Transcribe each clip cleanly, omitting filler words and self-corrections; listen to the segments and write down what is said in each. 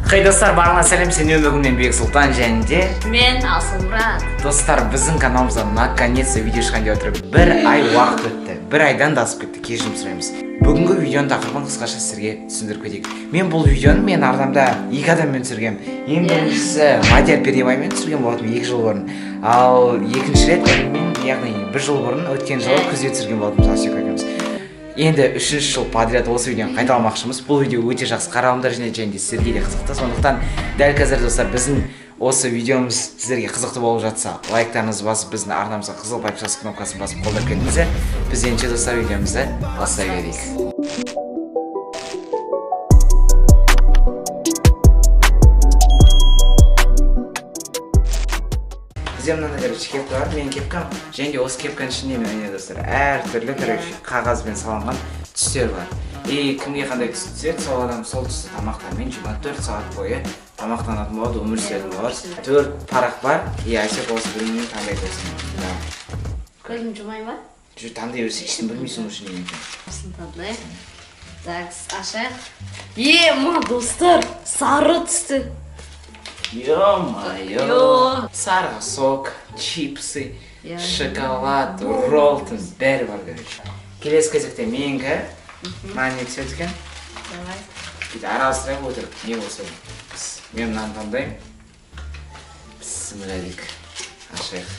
Хей достар, барлығына сәлем, сен өмірімнен Бек Сұлтан және де мен Асылмұрат. Достар, біздің каналымызда наконец-то видео шыққан деп отырып, бір ай уақыт өтті. Бір айдан да асып кетті, кешірім сұраймыз. Бүгінгі видеоның тақырыбын қысқаша сіздерге түсіндіріп кетейік. Мен бұл видеоны мен ардамда 2 адаммен түсіргем. Ең біріншісі Мадияр Пердебаймен түсірген болатынмын 2 жыл бұрын. Ал екінші рет мен, яғни 1 жыл бұрын өткен жылы күзде түсірген болатынбыз Асек екеуміз. Енді 3 жыл подряд осы видеоны қайталамақшымыз. Бұл видео өте жақсы қаралымдар және де сіздерге де қызықты. Сондықтан дәл қазір достар біздің осы видеомыз сіздерге қызықты болып жатса, лайктарыңызды басып, біздің арнамызға қызыл подписка кнопкасын басып қолдап кетіңіздер. Біз енді достар видеомызды бастай берейік. Мынандай короче кепка бар, менің кепкам. Және де осы кепканың ішінде міне достар, әртүрлі короче қағазбен салынған түстер бар. Кімге қандай түс түседі, сол адам сол түсті тамақтармен 24 сағат бойы тамақтанатын болады, өмір сүретін болады. 4 парақ бар. Әсек осы білімін таңдай болсын. Көзім жұмай ма? Таңдай берсе, ештен білмейсің үшін екен. Осыны таңдай. Так, ашайық. Ма достар, сары түсті. Ё-майо, сары сок, чипсы, шоколад, роллтон, бәрі бар короче. Келесі кезекте менікі, маған не түседі екен? Давай. Кейді араластырайық отырып, не болса. Мен мынаны таңдаймын. Бісмілләлик. Ашайық.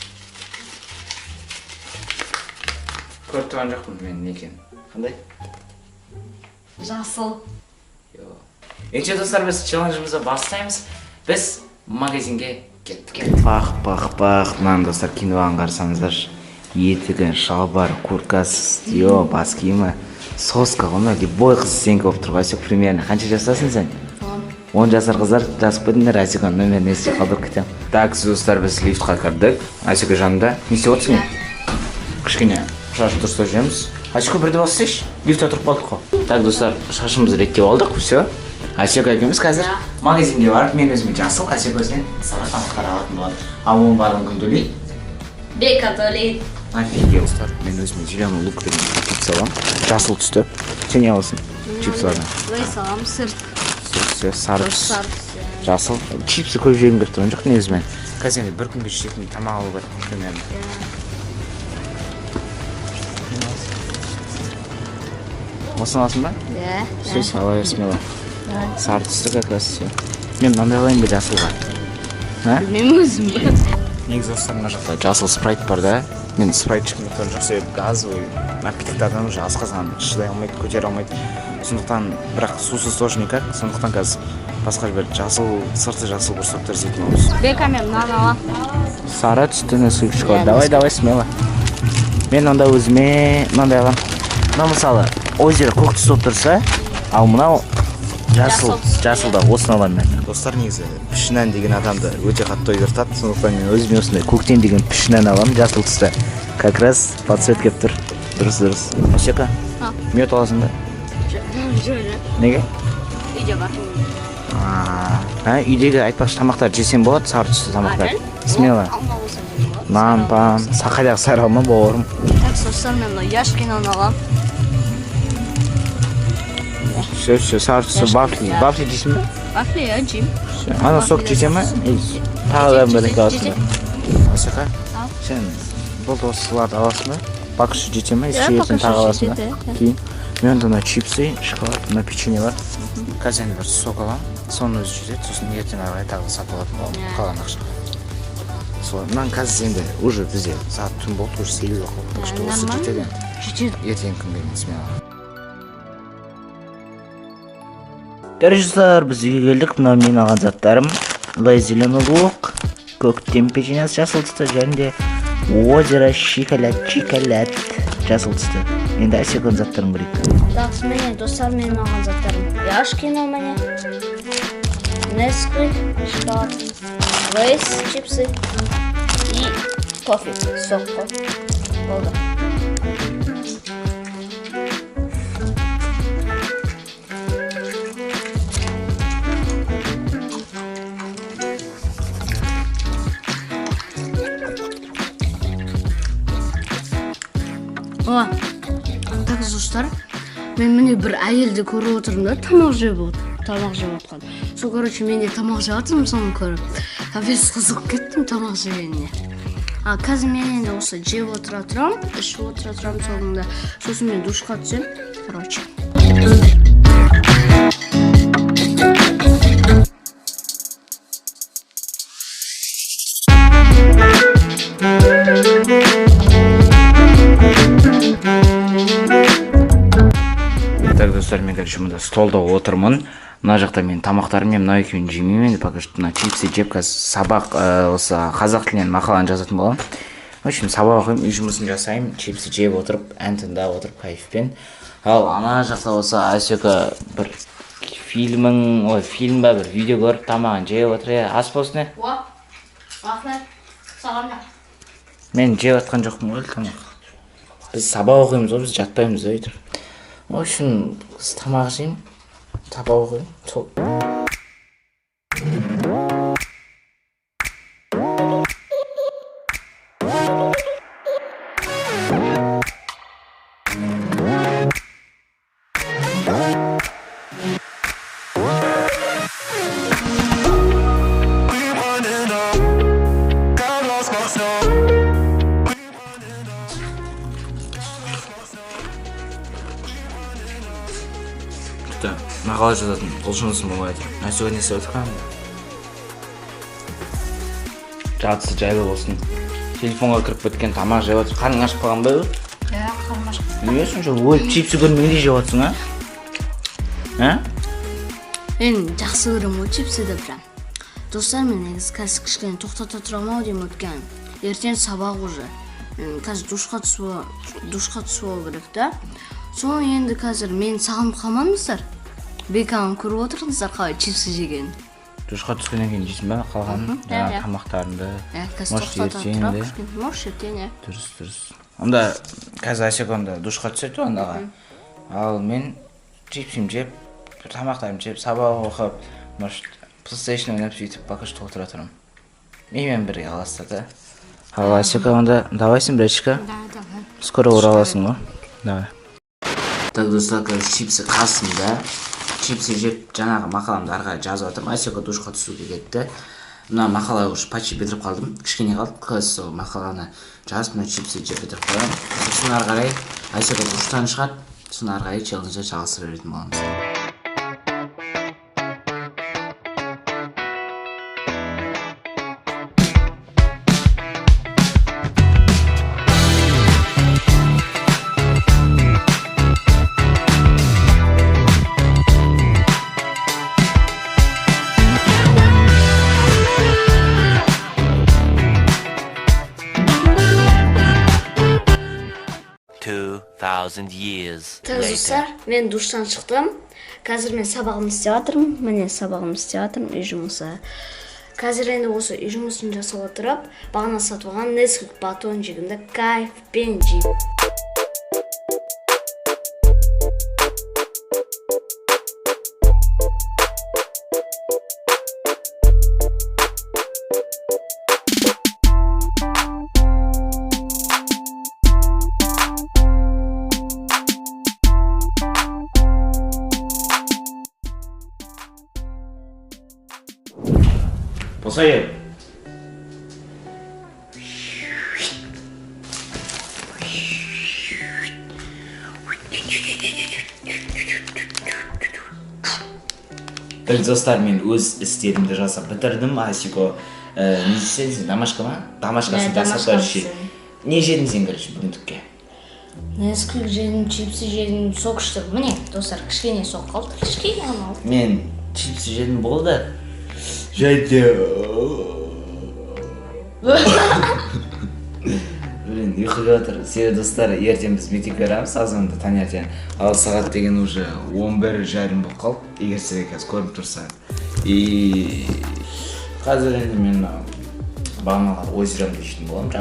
Көріп тұрған жоқпын мен не екен. Қандай? Жасыл. Енді достар, біз челленджімізді бастаймыз. Біз магазинге кеттік. Пах, мынаны достар киноған қарсаңыздаршы. Етігі, шалбар, курткасы, бас киімі, соска ғына, бой қыз сенкі болып тұрға. Асек, примерно, қанша жасасың сен? 10 жасар қыздар жасып бөдіңдер, Асек'ан нөмірін есе қалдырып кетем. Так, достар, біз лифтқа кірдік. Асек жанында. Не істеп отырсың? Кішкене шашып дұрыстап жүреміз. Асек, бірді бассайшы, лифтте тұрып қалдық қой. Так, достар, шашымызды реттеп алдық, все. Асек екеуміз қазір магазинге барып, мен өзіме жасыл, Асек өзінен сары тамақтар алатын болады. Ал оның барлығын кім төлейді? Бека төлейді. Офигел. Мен өзіме зеленый лук деген чипс аламын. Жасыл түсті. Сен не аласың? Чипсылардан. Бұлай салам, сыр. Сары түс. Жасыл. Чипсы көп жегім келіп тұрған жоқ негізі мен. Қазір енді бір күнге жейтін тамақ алу бар. Примерно. Осыны аласың ба? Иә. Сөз ала берсмела. Сары түсті как раз все. Мен мынандай алайын ба жасылға? Білмеймін өзім. Негізі достарына жақта жасыл спрайт бар да. Мен спрайт ішкім келіп жоқ себебі газовый напитоктардан уже асқазан шыдай алмайды, көтере алмайды. Сондықтан бірақ сусыз тоже никак. Сондықтан қазір басқа бір жасыл, сырты жасыл бұрсақтар зейтін аламыз. Бека мен мынаны алам. Сары түсті нәсілшіға. Давай, смело. Мен онда өзіме мынандай алам. Мына мысалы озеро көк түс болып тұрса, ал мынау жасылда осыны аламын мен. Достар, негізі пішінән деген адамды өте қатты ойдыртады. Сондықтан мен өзіме осындай көктен деген пішінән аламын, жасыл түсті. Как раз подсвет кеп тұр. Дұрыс. Асека, мед аласың ба? Неге? Үйде бар. Үйдегі айтпақшы тамақтар жесем болады, сары түсті тамақтар. Смело. Нан, пан, сақайдағы сары алма бауырым. Так, достар, мен яшкинаны алам. Все, сары түсті бафли жейсің бе? Бафли, я жейм. Ана сок жейсің бе? Тағы да бірінгі аласың ба? Асека, сен бұл достыларды аласың ба? Бақшы жейсің бе? Жейсің тағы аласың ба? Кейін мен онда чипсы, шоколад, печенье бар. Қазір бір сок алам, соны өзі жейді, сосын ертең арай тағы сатып алатын боламын, қалған ақшаға. Мынан қазір енді уже бізде сағат түн болды, уже 8 оқылды. Осы жетеді енді. Ертең күн келген смело. Дәрежелер, біз үйге келдік. Мынау мен алған заттарым. Зеленый лук, көктем печеньесі жасыл түсті, және де озеро шоколад жасыл түсті. Енді Асек'ның заттарын көрейік. Так, міне достар, менің алған заттарым. Яшкино міне. Несквик, шоколад, Лейс, чипсы и кофе, сок. Болды. Так, достар, мен міне бір әйелді көріп отырмын да, тамақ жеп отқан. Сол короче мен де тамақ жеп жатырмын, соны көріп. Капец қызығып кеттім тамақ жегеніне. Қазір мен енді осы жеп отыра тұрамын, ішіп отыра тұрамын соңында. Сосын мен душқа түсем, короче. Так, достар, мен короче мында столда отырмын. Мына жақта мен тамақтарым мен мына екеуін жемеймін. Енді пока что мына чипсы жеп қазір сабақ осы қазақ тілінен мақаланы жазатын боламын. В общем, сабақ оқимын, үй жұмысын жасаймын, чипсы жеп отырып, ән тыңдап отырып кайфпен. Ал ана жақта осы Асека бір фильм ба бір видео көріп тамағын жеп отыр. Ас болсын. Рахмет. Саған да. Мен жеп жатқан жоқпын ғой тамақ. Біз сабақ оқимыз ғой, біз жатпаймыз өйтіп. В общем, тамақ жеймін, сабақ оқимын. Сол. Мақала жазатын құлшынысым болмайды. Әсуға не істеп отырған? Жатысы жайлы болсын. Телефонға кіріп біткен тамақ жеп отыр. Қарның ашып қалған ба? Қарным ашып. Білмейсің жоқ, өліп чипсы көрмегендей жеп отырсың, Мен жақсы көремін ғой чипсіді прям. Достар, мен негізі қазір кішкене тоқтата тұрамын ау деймін өткен. Ертең сабақ уже. Қазір душқа түсу керек та. Соны енді қазір мен сағынып қалмаңыздар. Беканың көріп отырыңыздар қалай чипсы жеген. Душқа түскеннен кейін жейсің ба қалғанын? Тамақтарыңды. Қазір тоқтата тұрап, может ертең. Дұрыс. Онда қазір Асеконда душқа түседі ондаға. Ал мен чипсім жеп, тамақтарым жеп, сабақ оқып, может PlayStation ойнап сөйтіп пока что отыра тұрмын. Менімен бірге қаласыздар да. Ал Асека онда давайсың біречка? Да. Скоро ораласың ғой? Давай. Так, достар, чипсы қасымда. Чипсы жеп жаңағы мақаламды арқаға жазып жатырмын. Асека душқа түсуге кетті. Мына мақала уже почти бітіріп қалдым. Кішкене қалды. Қазір мақаланы жазып, мына чипсы жеп бітіріп қалдым. Сосын ары қарай Асека душтан шығады. Сосын ары қарай челленджді жалғастыра беретін боламыз. Достар, мен душтан шықтым. Қазір мен сабағымды істеп жатырмын. Міне сабағымды істеп жатырмын, үй жұмысы. Қазір енді осы үй жұмысын жасап отырып, бағана сатып алған Nesquik батон жегімді кайфпен жеймін. Посайып. Достар, мен өз істерімді жасап бітірдім. Асеко не жесеңіз, домашка ма? Домашкасын жасап көрші. Не жедіңіз ең көрші бүгін түкке? Nesquik жедім, чипсы жедім, сок іштім. Міне, достар, кішкене сок қалды, кішкене анау. Мен чипсы жедім болды. Жайды. Блин, ұйқыға отыр. Себебі достар, ертең біз мектепке барамыз, азғанды таңертең. Ал сағат деген уже 11:30 болып қалды. Егер сіздер қазір көріп тұрса. И қазір енді мен бағанағы озеромды ішетін боламын,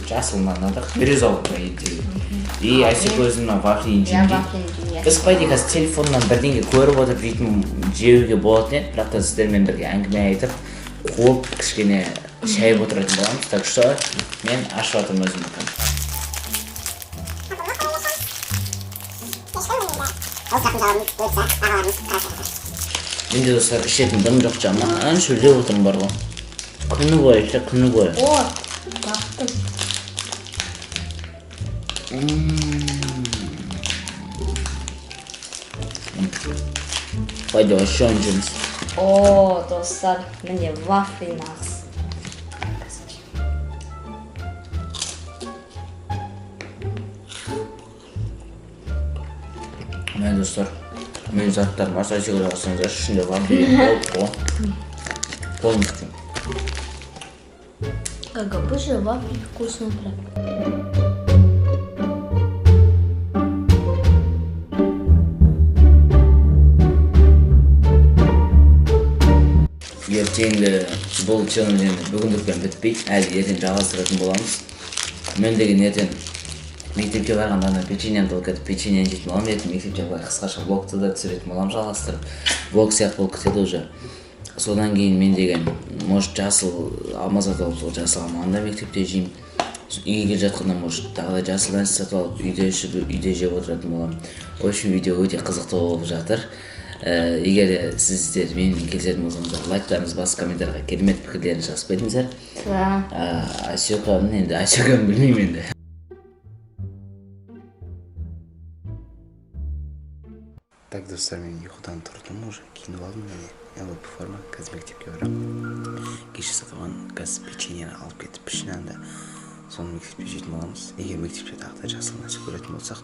жасыл нанадық, бирюзовый по идее. И Асек өзінің вафлиін жеймін. Біз қойды қазір телефоннан бірдеңе көріп отырып жейтін жеуге болатын еді, бірақ та сіздермен бірге әңгіме айтып, қуып кішкене шайып отыратын боламыз. Так что мен ашып жатырмын өзімді. Менде достар ішетін дым жоқ жаман шөлдеп отырмын бар ғой. Күні бойы іші, күні бойы. О, бақтым. Haydi aşağı ineceğiz. О, достар, міне вафли нағыз. Мен достар, мен заттарым аса жегір алсаңыздар, ішінде вафли болып қой. Полностью. Как обычно, вафли вкусно прям. Ертеңгі бұл челлендж енді бүгіндікпен бітпейді, әлі ертең жалғастыратын боламыз. Мен деген ертең мектепке барғанда ана печеньемді алып кетіп, печеньені жейтін боламын. Ертең мектепте былай қысқаша блогты да түсіретін боламын, жалғастырып. Блог сияқты болып кетеді уже. Содан кейін мен деген, может, жасыл алмазат алып, сол жасыл алмағанда мектепте жеймін. Үйге келе жатқанда, может, тағы да жасыл нәрсе сатып алып, үйде ішіп, үйде жеп отыратын боламын. В общем, видео өте қызықты болып жатыр. Егер сіздер менімен келісетін болсаңыздар, лайктарыңыз басып, комментарийға керемет пікірлеріңізді жазып кетіңіздер. Асеканы білмеймін енді. Так, достар, мен ұйқыдан тұрдым уже, киініп алдым, ЛВП форма, қазір мектепке барамын. Кеше сатып алған қазір печеньені алып кетіп, пішінәнді соны мектепте жейтін боламыз. Егер мектепте тағы да жасыл нәрсе көретін болсақ,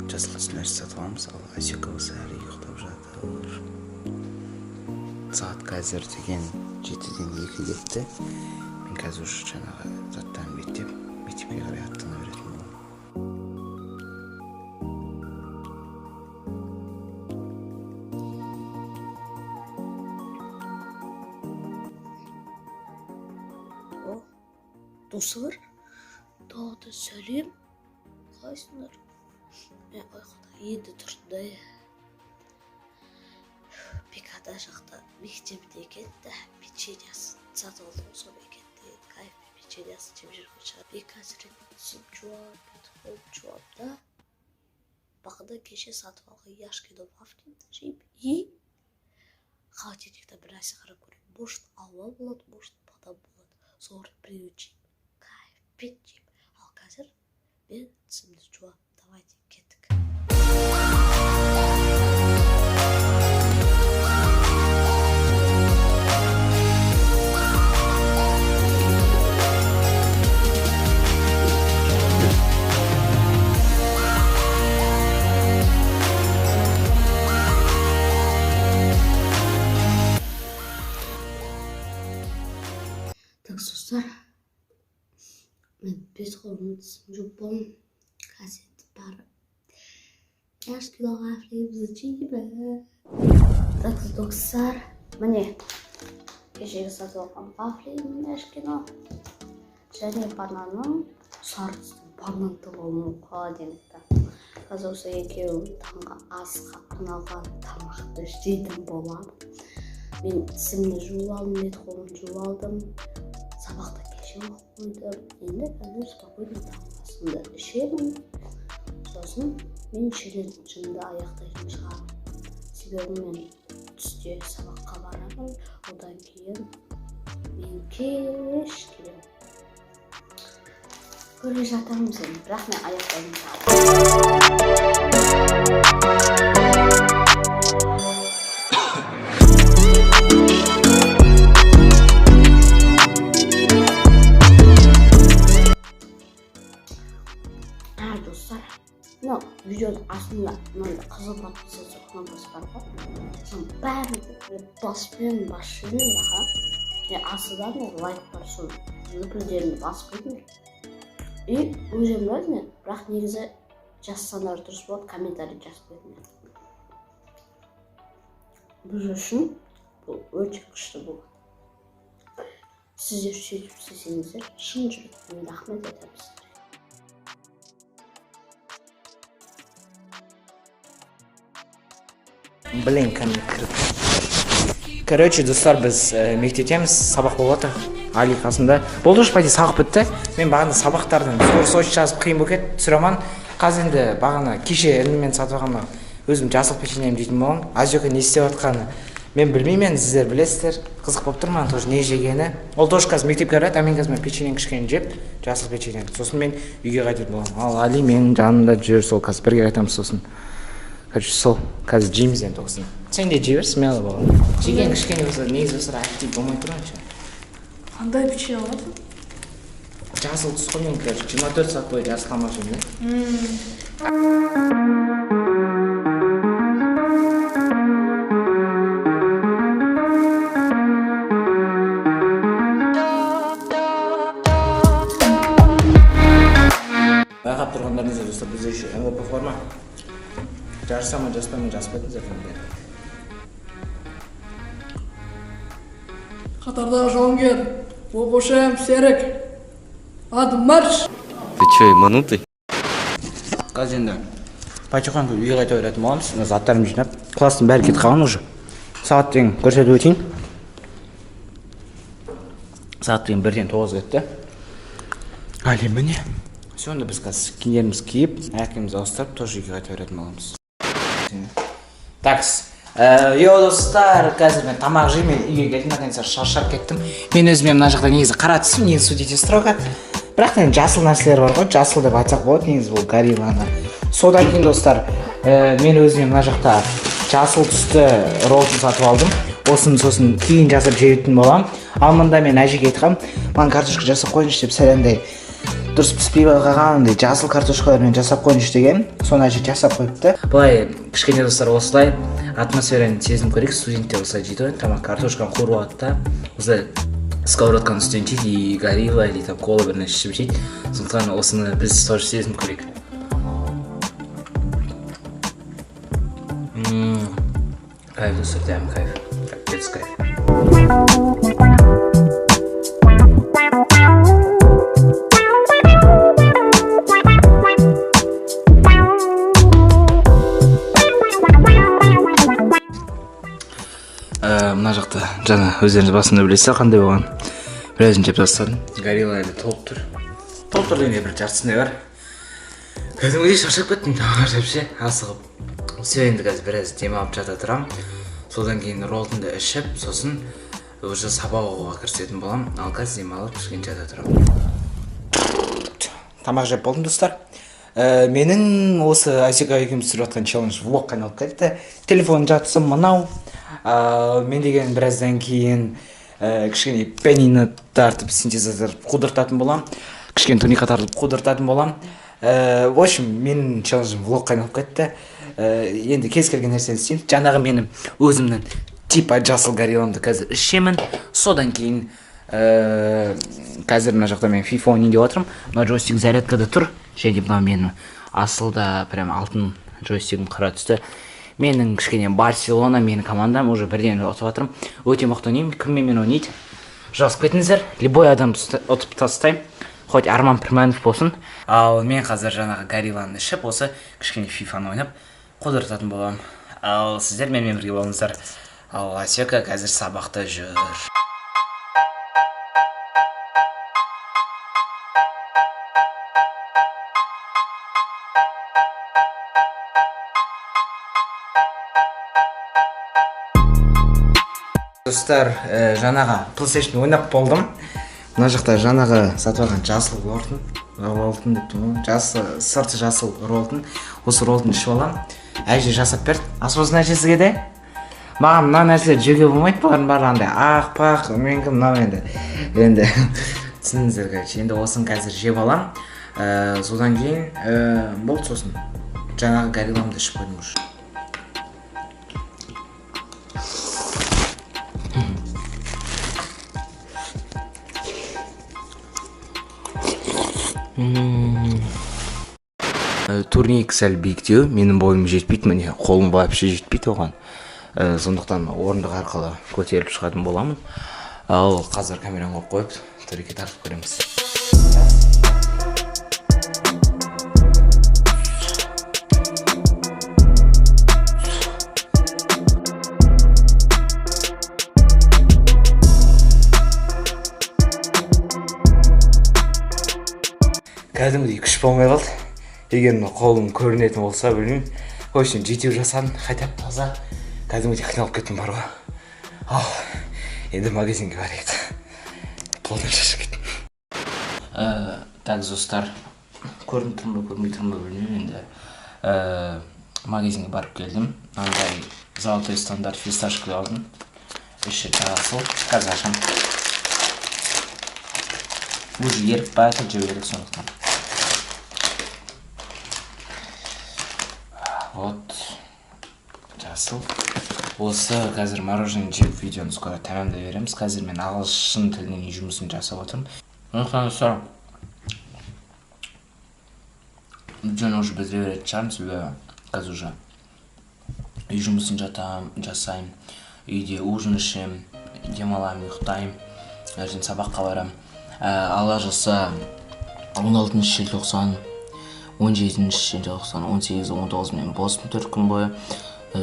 жасыл нәрсе сатып аламыз, ал Асека болса әлі ұйықтап жатыр. Сағат қазір деген 7-ден 2 кетті. Мен қазір уже жаңағы заттарын беттеп, мектепке қарай аттана беретін боламын. Достар, тағы сәлем. Қайсыңдар? Мен ұйқыда енді тұрды. Бекада жақта мектепте кетті. Печеньясын сатып алдым, сол бекетте кайф печеньясын жеп жүрген шығар. Бек әзірет жуап да. Бақыда кеше сатып алған яшкино вафлиді жейіп. И холодильникте бір нәрсе қарап көрейін. Может, алма болады, может, бадам болады. Соны приучим. Печем. Ал қазір мен тісімді жуап, давайте кеттік. Так, достар, мен бет қолымды жуып болдым. Қазір барып яшкино вафлимізді жеймін. Так, достар, міне кешегі сатып алған вафлим яшкино және бананым сары түсті бананды болуы холодильникте. Қазір осы екеуін таңғы асқа арналған тамақты жейтін боламын. Мен тісімді жуып алдым, бет қолымды жуып алдым. Сабақта кеше оқып қойдым. Енді қазір спокойно таңғы асымды ішемін. Сосын мен челленджімді аяқтайтын шығармын. Себебі мен түсте сабаққа барамын. Одан кейін мен кеш келемін. Көре жатармыз енді, бірақ мен аяқтайтын шығармын. Видеоның астында мынандай қызыл подписаться кнопкасы бар ғой. Соның бәрін баспен басып жіберіңдер. Астыдан лайк бар, соның нүкілдерін басып кетіңдер. И өзім білмедім, бірақ негізі жазсаңдар дұрыс болады, комментарий жазып кетіңдер. Біз үшін бұл өте күшті болады. Сіздер сөйтіп істесеңіздер, шын жүректен рахмет айтамыз. Блин, короче, достар, біз мектептеміз, сабақ болып отыр. Али қасында. Болды уж пойди сабақ бітті. Мен бағана сабақтардан соч жазып қиын болып кетті, түсіремін. Қазір енді бағана кеше ініммен сатып алғанда өзім жасыл печеньем жейтін боламын. Азека не істеп жатқаны Мен білмеймін, сіздер білесіздер. Қызық болып тұр маған тоже не жегені. Ол тоже қазір мектепке барады, мен қазір печенье кішкене жеп, жасыл печенье. Сосын мен үйге қайтатын боламын. Ал Али менің жанымда жүр, сол қазір бірге қайтамыз сосын. Короче, сол қазір жейміз енді осыны. Сен де жей бер, смело бол. Жеген кішкене болса, негізі осылар актив болмай тұр ше. Қандай печенье аласың? Жасыл түс қой мен, короче, 24 сағат бойы жасыл тамақ жеймін да. Байқап тұрғандарыңыздар достар, бізде еще МВП форма. Жарысамын, жаспаймын, жаспайтын зәтімде. Қатардағы жауынгер, Обошем, Серік, адым марш! Ты чё, ебанутый? Қазір енді Пачуханға үйге қайта өйтетін боламыз. Заттарымды жинап, класстың бәрі кетіп қалған уже. Сағат деген көрсетіп өтейін. Сағат деген 1-9 кетті. Әлі міне. Сонда біз қазір киімдеріміз киіп, аяқ-киімімізді ауыстырып, тоже үйге қайта өйтетін боламыз. Такс. Йо достар, қазір мен тамақ жеймін, үйге келдім, наконец-то шаршап кеттім. Мен өзіме мына жақта негізі қара түсім, негізі судите строго. Бірақ та жасыл нәрселер бар ғой, жасыл деп айтсақ болады, негізі бұл горилланы. Содан кейін достар, мен өзіме мына жақта жасыл түсті роллтын сатып алдым. Осын сосын кейін жасап жейтін боламын. Ал мында мен әжеге айтқам, маған картошка жасап қойыңызшы деп сәлемдей. Дұрыс піспей қалғандай жасыл картошкалармен жасап қойыңызшы деген. Соны әже жасап қойыпты. Былай кішкене достар осылай атмосфераны сезініп көрейік. Студенттер осылай жейді ғой, тамақ картошканы қуырып алады да. Осылай сковородканы үстінен жейді, и горилла или там кола бір нәрсе ішіп жейді. Сондықтан осыны біз тоже сезініп көрейік. Кайф достар, дәм кайф. Капец кайф. Мына жақта жаңа өздеріңіз басында білесіздер қандай болған. Біразын жеп тастадым. Горилла әлі толып тұр. Толып тұр дегенде бір жартысындай бар. Кәдімгідей шаршап кеттім тамақ жеп ше, асығып. Все, енді қазір біраз демалып жата тұрамын. Содан кейін роллтымды ішіп, сосын уже сабақ оқуға кірісетін боламын. Ал қазір демалып кішкене жата тұрамын. Тамақ жеп болдым достар. Менің осы Асика екеуміз түсіріп жатқан челлендж влогқа айналып кетті. Телефон жатысым мынау. Мен деген біраздан кейін кішкене пенини тартып синтезатор қудыртатын болам. Кішкене туника тартып қудыртатын болам. В общем, менің челленджім влогқа айналып кетті. Енді кез келген нәрсені істеймін. Жаңағы менің өзімнің типа жасыл горилламды қазір ішемін. Содан кейін қазір мына жақта мен FIFA ойнайын деп отырмын. Мына джойстик зарядкада тұр. Және мына менің асылда прям алтын джойстигім қара түсті. Менің кішкене Барселона, менің командам уже бірден ұтып жатырмын. Өте мықты ойнаймын. Кіммен мен ойнайды? Жазып кетіңіздер. Любой адам ұтып тастаймын. Хоть Арман Пірманов болсын. Ал мен қазір жаңағы горилланы ішіп, осы кішкене FIFA-ны ойнап қудыртатын боламын. Ал сіздер менімен бірге болыңыздар. Ал Асека қазір сабақта жүр. Достар, жаңағы PlayStation ойнап болдым. Мына жақта жаңағы сатып алған жасыл роллтын деп тұрмын. Сырты жасыл роллтын. Осы роллтын ішіп аламын. Әже жасап берді. Асылсын әжесіге де. Маған мына нәрселер жеуге болмайды, бұлардың барлығы андай ақ-пақ, менікі мынау енді. Енді түсініңіздер, короче. Енді осын қазір жеп аламын. Содан кейін болды сосын. Жаңағы горилламды ішіп қойдым уже. Турник сәл биіктеу, менің бойым жетпейді, міне қолым вообще жетпейді оған. Сондықтан орындық арқылы көтеріліп шығатын боламын. Ал қазір камераны қойып, туреке тартып көреміз. Кәдімгідей күш болмай қалды. Егер қолым көрінетін болса білмеймін. В общем, жетеу жасадым, қайтап таза. Кәдімгідей қиналып кеттім бар ғой. ал енді магазинге барайық. Қолдан шашып кеттім. Так, достар, көрініп тұрмын ба, көрмей тұрмын ба білмеймін енді. Магазинге барып келдім. Андай золотой стандарт фисташка алдым. Іші жасыл. Қазір ашам. Уже еріп байтыл жеу керек сондықтан. Вот. Жасыл. Осы қазір мороженое жеп видеоны скоро тәмамдай береміз. Қазір мен ағылшын тілінің жұмысын жасап отырмын. Сондықтан достар, видеоны уже бітіре беретін шығармын, себебі қазір уже үй жұмысын жасаймын, үйде ужин ішемін, демаламын, ұйықтаймын, ертең сабаққа барамын. Алла жазса 16 желтоқсан, 17 желтоқсан, 18, 19 мен боспын 4 күн бойы.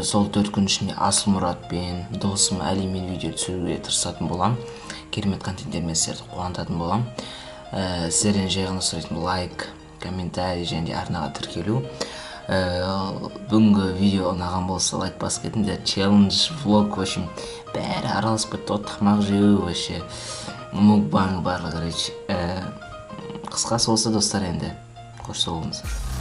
Сол 4 күн ішінде Асылмұратпен, досым Әлимен видео түсіруге тырысатын болам. Керемет контенттермен сіздерді қуантатын болам. Сіздерден жай ғана сұрайтын лайк, комментарий және де арнаға тіркелу. Бүгінгі видео ұнаған болса лайк басып кетіңдер. Челлендж, влог, в общем, бәрі араласып кетті. Тамақ жеу, вообще мукбанг барлығы. Қысқасы осы достар, енді қош сау болыңыздар.